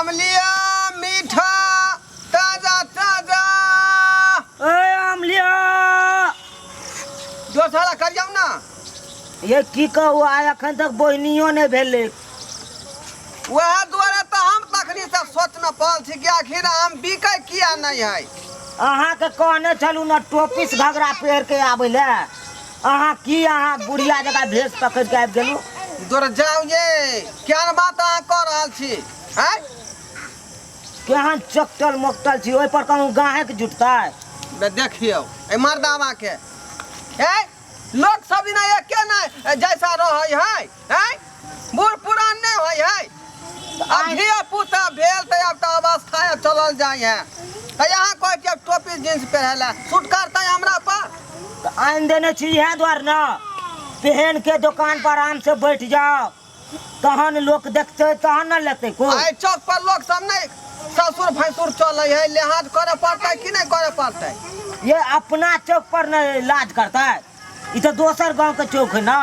आमलिया मीठा ताजा ताजा ए आमलिया जो साला कर जाऊ ना ये की कहू आय अखन तक बहनियो नहीं भेले वह द्वारा तो हम तखनी से सोच न पाल छी कि आखिर हम बिकै किया नहीं है। अहाँ के कहने चलू न टोपिस घगरा पेर के आबै ले अहाँ की अहाँ बुढ़िया जगह भेस पकड़ के आबि गेलू दूर जाऊ ये क्या बात अहाँ कह रहल छी हैं केहन चकटल मोकटल छी ओइ पर कहूँ गाहे के जुटतै बे देखियो ए मर्दावा के ए लोग सब ना एके ना जैसा रहै है हैं बूढ़ पुरान नहीं होय है अभी पुता भेल त अब त अवस्था चलल जाय है त यहाँ कोई के टोपी जींस पहनला सूट करता है हमरा पर तो आइन देने छी इएह द्वार न पहन के दुकान पर आराम से बैठ जाओ तहन लोग देखते तहन न लेते को आइ चौक पर लोग सब नहीं ससुर भैंसुर चले है लिहाज करे पड़ता कि नहीं करे पड़ता ये अपना चौक पर न लाज करता है ये तो दोसर गांव के चौक है ना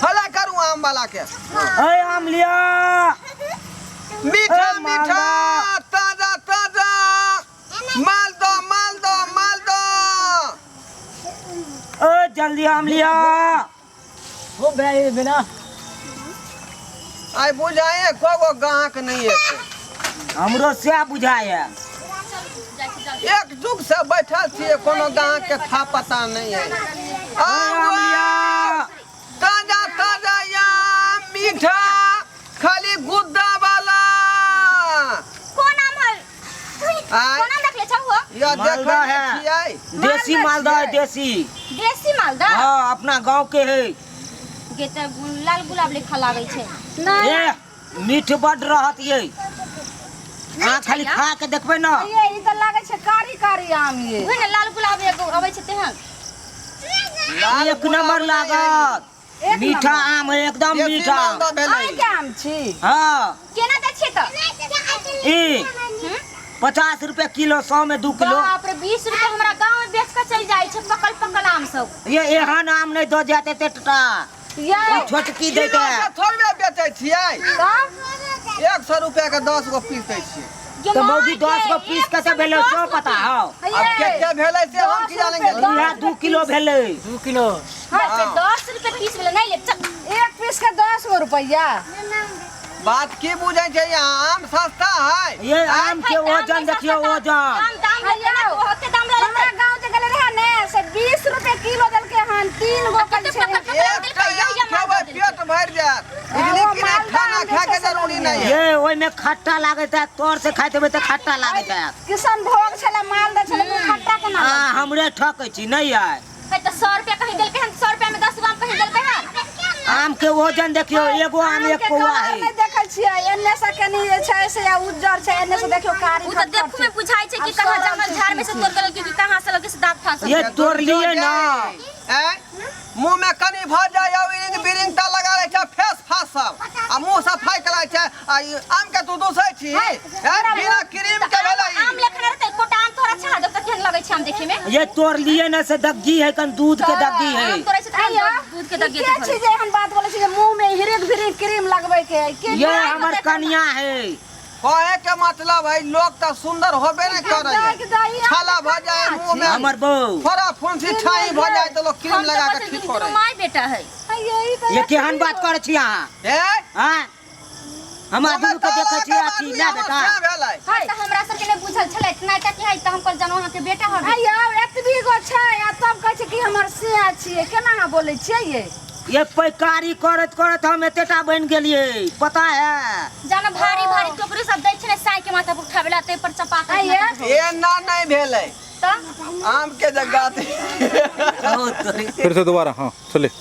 हला करूँ आम वाला के अरे आमलिया मीठा ए, मालदा। मीठा ताजा ताजा माल दो माल दो माल दो ओ जल्दी आमलिया हो बे बिना आई बुझाए को गाहक नहीं है हमरो से बुझाए एक जुग से बैठल छिए कोनो गाहक के था पता नहीं है आमलिया ताजा ताजा या मीठा खाली गुद्दा वाला कौन आम है आय कौन आम रख ले छौ या मालदा देखै है। छियै देसी मालदा है देसी देसी मालदा हाँ अपना गांव के है के त लाल गुलाब लिखा लागै छै ये मीठ बड रहत ये हाँ खाली खा के देखबे ना ये ई त लागे छै कारी कारी आम ये ओहे ने लाल गुलाब एगो अबै छै तेहन एक नंबर लागत एक मीठा आम है एकदम देसी मीठा मालदा भेलै आम के आम छी हाँ केना दै छै त ई 50 रुपए किलो 100 में 2 किलो बाप रे 20 रुपए हमरा गांव में बेच के चल जाय छै पकल पकल आम सब ये एहन आम नहीं दो जाते तेटा ये छोटकी किलो देते के थोड़बे बेचै छियै त 100 रुपया के 10 गो पीस दै छियै तो मौगी 10 गो पीस कैसे भेले सो पता हो अब केते भेलै से हम की जानेंगे इहा 2 किलो भेले 2 किलो हां 10 रुपए पीस वाला नहीं ले चल एक पीस के 10 गो रुपया बात की बुझै छै यहाँ आम सस्ता है ये आम के वजन देखियो वजन दाम है होते दाम ले हमरा गांव जे गेले रहे ने से 20 रुपए किलो देलके हन 3 गो कल छै एक खेबै पेट भर जात बुझली कि नहीं खाना खा के जरूरी नहीं है ये ओइ में खट्टा लागत है तोर से खाते में तो खट्टा लागत है किसान भोग छले माल दे छले तू खट्टा केना आ हमरे ठकै छी नहीं है है तो 100 रुपया कहीं देलके हन 100 रुपया में 10 ग्राम कहीं देलके हन आम के वजन देखियो एगो आम एक पौआ है नहीं देखै छियै एन्ने से कनी जे छै से उज्जर छै एन्ने से देखियो कारी उ तो देखू में बुझाई छै कि कहां जंगल झाड़ में से तोड़ के कि कहां से लगे से दांत फांस ये तोड़ लिए ना मुंह में कनी भ जाय इरिंग बिरिंग ता लगा लै छै फेस फास सब आ मुंह सफाई करै छै आ ई आम के तू दोसै छी बिना क्रीम के भेलै आम लेखन रहते कोटा आम तोरा छा दो केहन लगे छै आम देखे में ये तोड़ लिए ना से दग्गी है कन दूध के दग्गी है आम तोरा से दूध के दगे के छी जे हम बात बोले छी जे मुंह में हिरिक भिरिक क्रीम लगबै के के ये हमर कन्या है कहे के मतलब है लोग तो सुंदर होबे नहीं करे छाला भ जाए मुंह में हमर बहू थोड़ा फुंसी छाई भ जाए तो लोग क्रीम लगा के ठीक करे माय बेटा है ये केहन बात करे छी अहाँ ए हां हमरा दुनू के देखे छी अथी ना बेटा भेलै हां त हमरा सब के नहीं बुझल छले इतना टक है त हम पर जनो के बेटा हो आइयो एतबी गो छै आ तब कहै छै कि हमर से छियै केना अहाँ बोलै छियै ये पैकारी करत करत हम एतेटा बन गेलिए पता है जाना भारी भारी टोकरी सब दै छै साई के माथा पर उठावेला ते पर चपाता ए ना नहीं भेलै त आम के जगह बहुत फिर से दोबारा हाँ चले